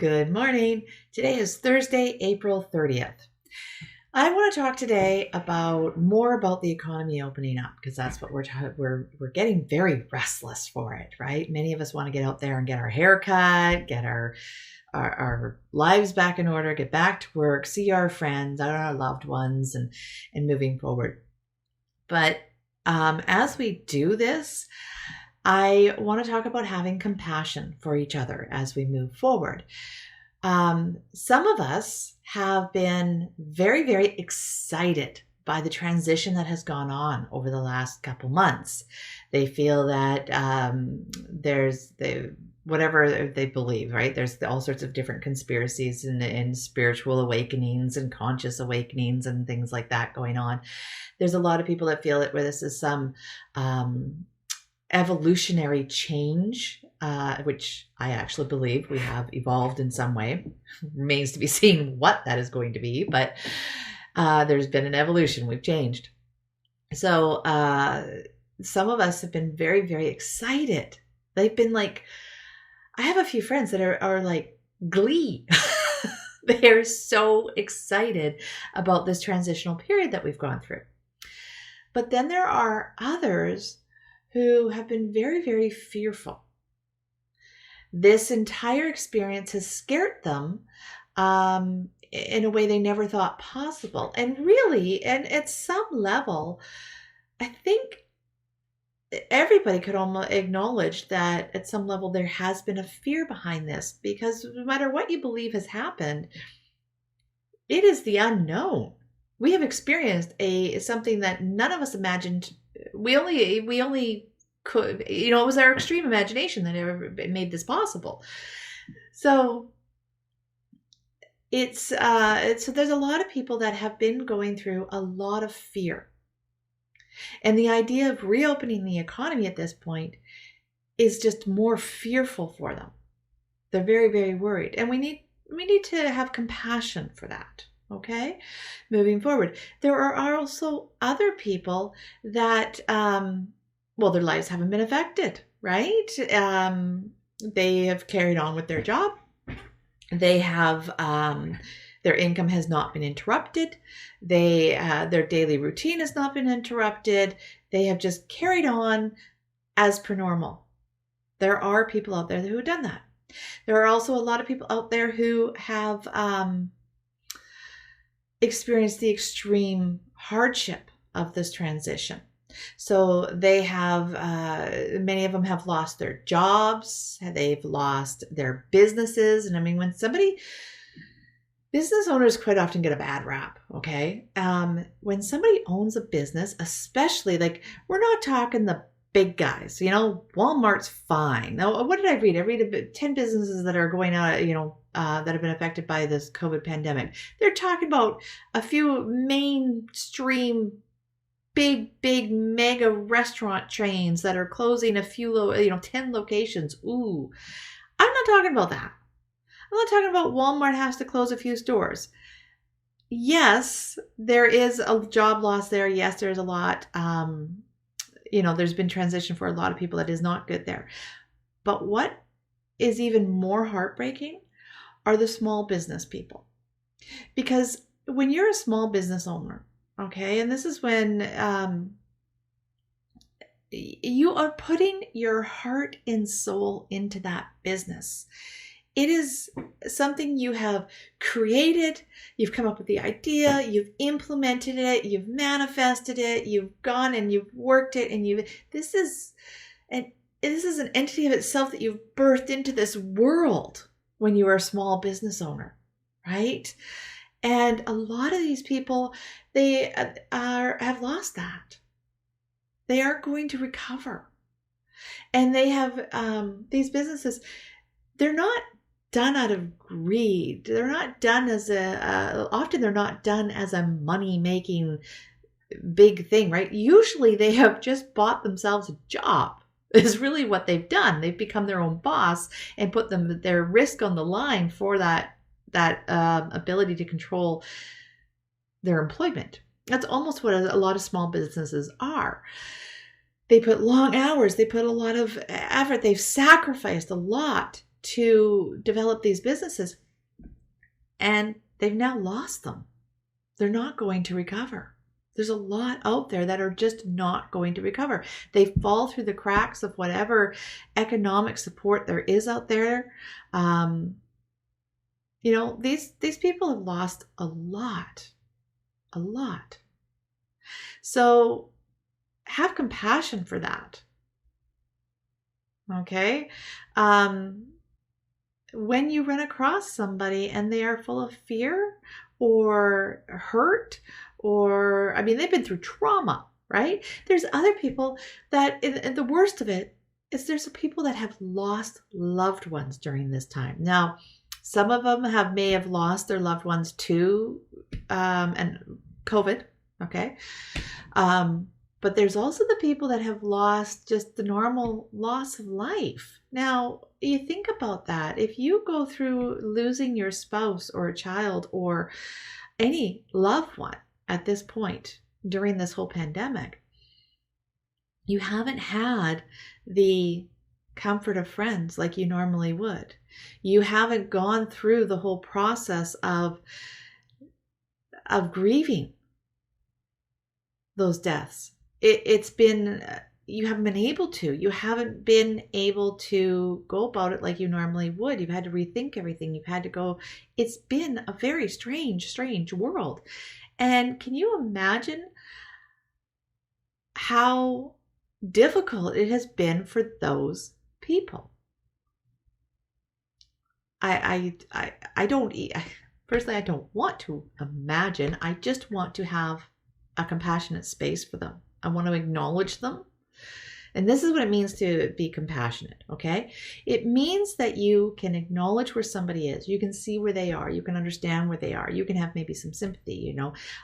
Good morning. Today is Thursday, April 30th. I want to talk today more about the economy opening up because that's what we're getting very restless for it, right? Many of us want to get out there and get our hair cut, get our lives back in order, get back to work, see our friends, our loved ones, and moving forward. But as we do this, I want to talk about having compassion for each other as we move forward. Some of us have been very, very excited by the transition that has gone on over the last couple months. They feel that whatever they believe, right? There's all sorts of different conspiracies and spiritual awakenings and conscious awakenings and things like that going on. There's a lot of people that feel it where this is some evolutionary change, which I actually believe we have evolved in some way. Remains to be seen what that is going to be, but there's been an evolution. We've changed. So some of us have been very, very excited. They've been like, I have a few friends that are like glee. They're so excited about this transitional period that we've gone through. But then there are others who have been very, very fearful. This entire experience has scared them in a way they never thought possible. And really, and at some level, I think everybody could almost acknowledge that at some level there has been a fear behind this, because no matter what you believe has happened, it is the unknown. We have experienced something that none of us imagined. We only could, it was our extreme imagination that ever made this possible. So there's a lot of people that have been going through a lot of fear. And the idea of reopening the economy at this point is just more fearful for them. They're very, very worried. And we need to have compassion for that. Okay, moving forward. There are also other people that, their lives haven't been affected, right? They have carried on with their job. They have, their income has not been interrupted. Their daily routine has not been interrupted. They have just carried on as per normal. There are people out there who have done that. There are also a lot of people out there who have, experience the extreme hardship of this transition. So they have, many of them have lost their jobs, they've lost their businesses. And I mean, business owners quite often get a bad rap, okay? When somebody owns a business, especially, like, we're not talking the big guys, Walmart's fine. Now, what did I read? I read about 10 businesses that are going out, that have been affected by this COVID pandemic. They're talking about a few mainstream, big, mega restaurant chains that are closing a few, 10 locations. Ooh, I'm not talking about that. I'm not talking about Walmart has to close a few stores. Yes, there is a job loss there. Yes, there's a lot. There's been transition for a lot of people that is not good there. But what is even more heartbreaking are the small business people. Because when you're a small business owner, okay, and this is when you are putting your heart and soul into that business. It is something you have created, you've come up with the idea, you've implemented it, you've manifested it, you've gone and you've worked it, and this is an entity of itself that you've birthed into this world when you are a small business owner, right? And a lot of these people, they have lost that. They aren't going to recover. And they have these businesses, they're not done out of greed. They're not done often they're not done as a money-making big thing, right? Usually they have just bought themselves a job. Is really what they've done. They've become their own boss and put their risk on the line for that ability to control their employment. That's almost what a lot of small businesses are. They put long hours. They put a lot of effort. They've sacrificed a lot to develop these businesses, and they've now lost them. They're not going to recover. There's a lot out there that are just not going to recover. They fall through the cracks of whatever economic support there is out there. These people have lost a lot. So have compassion for that. Okay? When you run across somebody and they are full of fear or hurt, or, they've been through trauma, right? There's other people that, and the worst of it is there's people that have lost loved ones during this time. Now, some of them may have lost their loved ones to and COVID, okay? But there's also the people that have lost just the normal loss of life. Now, you think about that. If you go through losing your spouse or a child or any loved one at this point during this whole pandemic, you haven't had the comfort of friends like you normally would. You haven't gone through the whole process of grieving those deaths. It's been, you haven't been able to. You haven't been able to go about it like you normally would. You've had to rethink everything. You've had to go. It's been a very strange world. And can you imagine how difficult it has been for those people? Personally, I don't want to imagine. I just want to have a compassionate space for them. I want to acknowledge them. And this is what it means to be compassionate, okay? It means that you can acknowledge where somebody is. You can see where they are. You can understand where they are. You can have maybe some sympathy,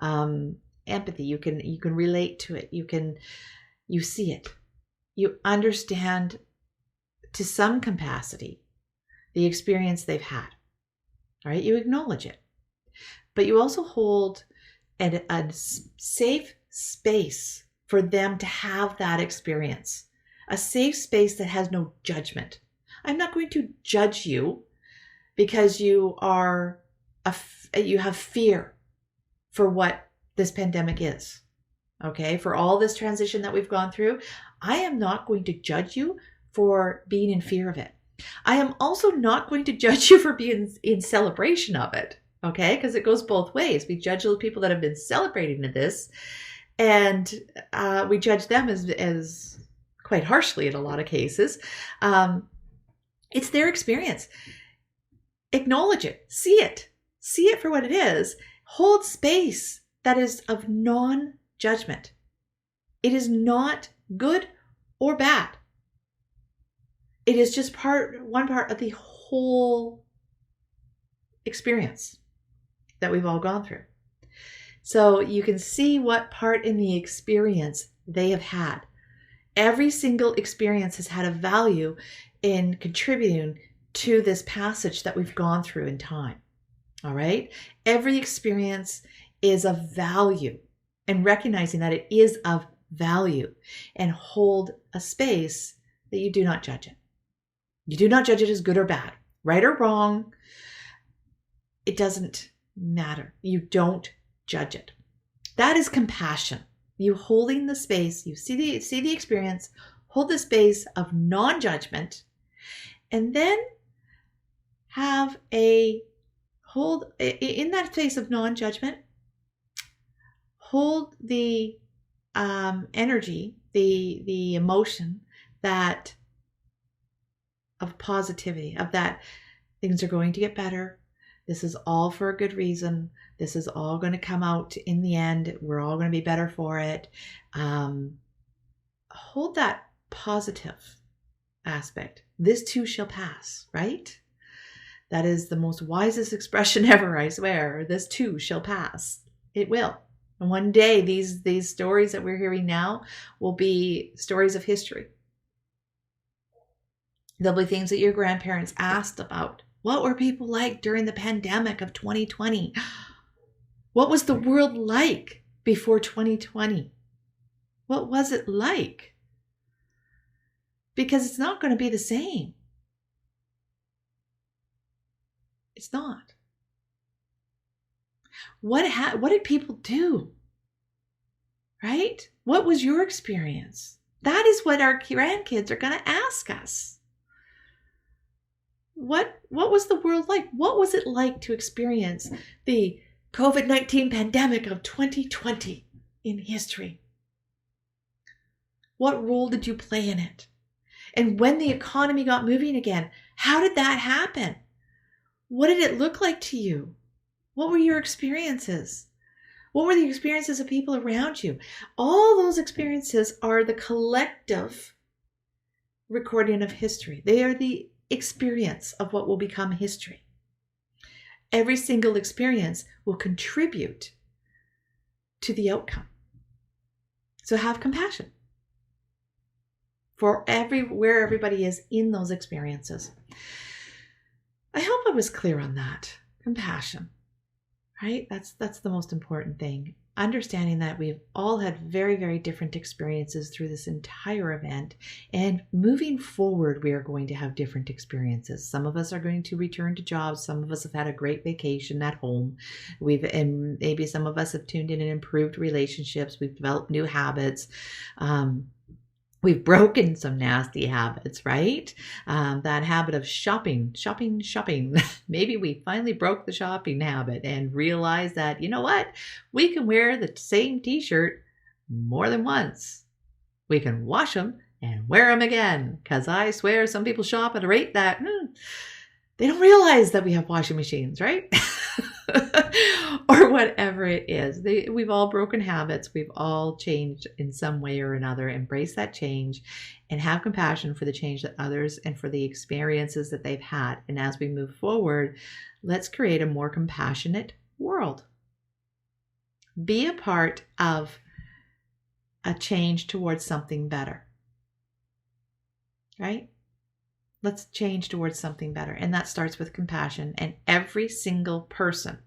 empathy. You can relate to it. You see it. You understand to some capacity the experience they've had, all right? You acknowledge it. But you also hold a safe space for them to have that experience, a safe space that has no judgment. I'm not going to judge you because you have fear for what this pandemic is, okay? For all this transition that we've gone through, I am not going to judge you for being in fear of it. I am also not going to judge you for being in celebration of it, okay? Because it goes both ways. We judge those people that have been celebrating this, and we judge them as quite harshly in a lot of cases. It's their experience. Acknowledge it. See it for what it is. Hold space that is of non-judgment. It is not good or bad. It is just one part of the whole experience that we've all gone through. So you can see what part in the experience they have had. Every single experience has had a value in contributing to this passage that we've gone through in time. All right? Every experience is of value, and recognizing that it is of value, and hold a space that you do not judge it. You do not judge it as good or bad, right or wrong. It doesn't matter. You don't judge it. That is compassion. You holding the space, you see the experience, hold the space of non-judgment, and then hold in that space of non-judgment, hold the energy, the emotion that of positivity, of that things are going to get better. This is all for a good reason. This is all going to come out in the end. We're all going to be better for it. Hold that positive aspect. This too shall pass, right? That is the most wisest expression ever, I swear. This too shall pass. It will. And one day, these stories that we're hearing now will be stories of history. There'll be things that your grandparents asked about. What were people like during the pandemic of 2020? What was the world like before 2020? What was it like? Because it's not going to be the same. It's not. What did people do? Right? What was your experience? That is what our grandkids are going to ask us. What was the world like? What was it like to experience the COVID-19 pandemic of 2020 in history? What role did you play in it? And when the economy got moving again, how did that happen? What did it look like to you? What were your experiences? What were the experiences of people around you? All those experiences are the collective recording of history. They are the experience of what will become history. Every single experience will contribute to the outcome. So have compassion for where everybody is in those experiences. I hope I was clear on that. Compassion, right? That's the most important thing. Understanding that we've all had very, very different experiences through this entire event, and moving forward, we are going to have different experiences. Some of us are going to return to jobs. Some of us have had a great vacation at home. And maybe some of us have tuned in and improved relationships. We've developed new habits. We've broken some nasty habits, right? That habit of shopping. Maybe we finally broke the shopping habit and realized that, you know what? We can wear the same t-shirt more than once. We can wash them and wear them again. Because I swear some people shop at a rate that they don't realize that we have washing machines, right? Or whatever it is. We've all broken habits. We've all changed in some way or another. Embrace that change and have compassion for the change that others and for the experiences that they've had. And as we move forward, let's create a more compassionate world. Be a part of a change towards something better. Right? Let's change towards something better. And that starts with compassion. And every single person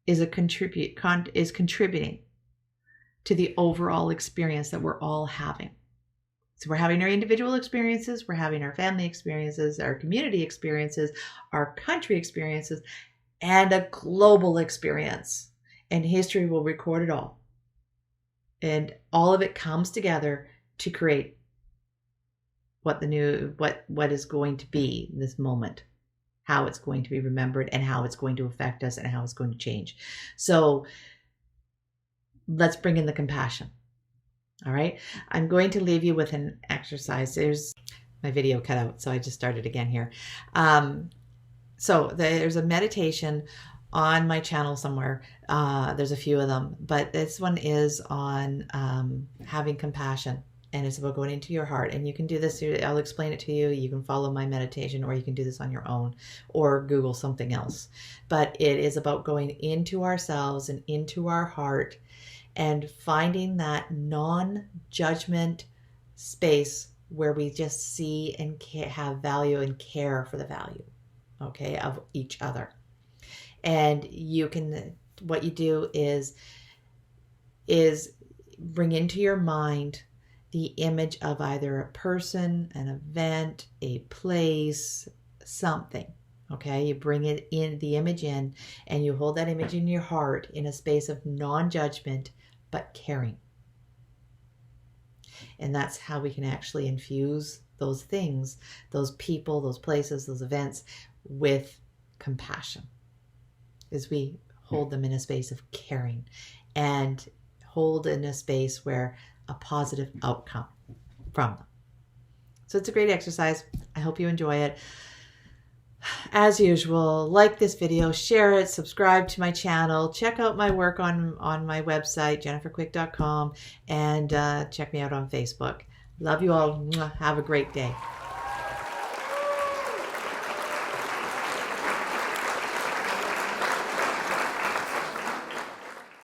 is contributing to the overall experience that we're all having. So we're having our individual experiences, we're having our family experiences, our community experiences, our country experiences, and a global experience. And history will record it all. And all of it comes together to create what is going to be this moment, how it's going to be remembered, and how it's going to affect us, and how it's going to change. So let's bring in the compassion. All right. I'm going to leave you with an exercise. There's my video cut out, so I just started again here. So there's a meditation on my channel somewhere. There's a few of them, but this one is on having compassion. And it's about going into your heart. And you can do this. I'll explain it to you. You can follow my meditation, or you can do this on your own, or Google something else. But it is about going into ourselves and into our heart and finding that non-judgment space where we just see and have value and care for the value, okay, of each other. And what you do is bring into your mind the image of either a person, an event, a place, something. Okay, you bring it in, the image in, and you hold that image in your heart in a space of non-judgment, but caring. And that's how we can actually infuse those things, those people, those places, those events with compassion. As we hold them in a space of caring and hold in a space where a positive outcome from them. So it's a great exercise. I hope you enjoy it. As usual, like this video, share it, subscribe to my channel, check out my work on my website, jenniferquick.com, and check me out on Facebook. Love you all. Have a great day.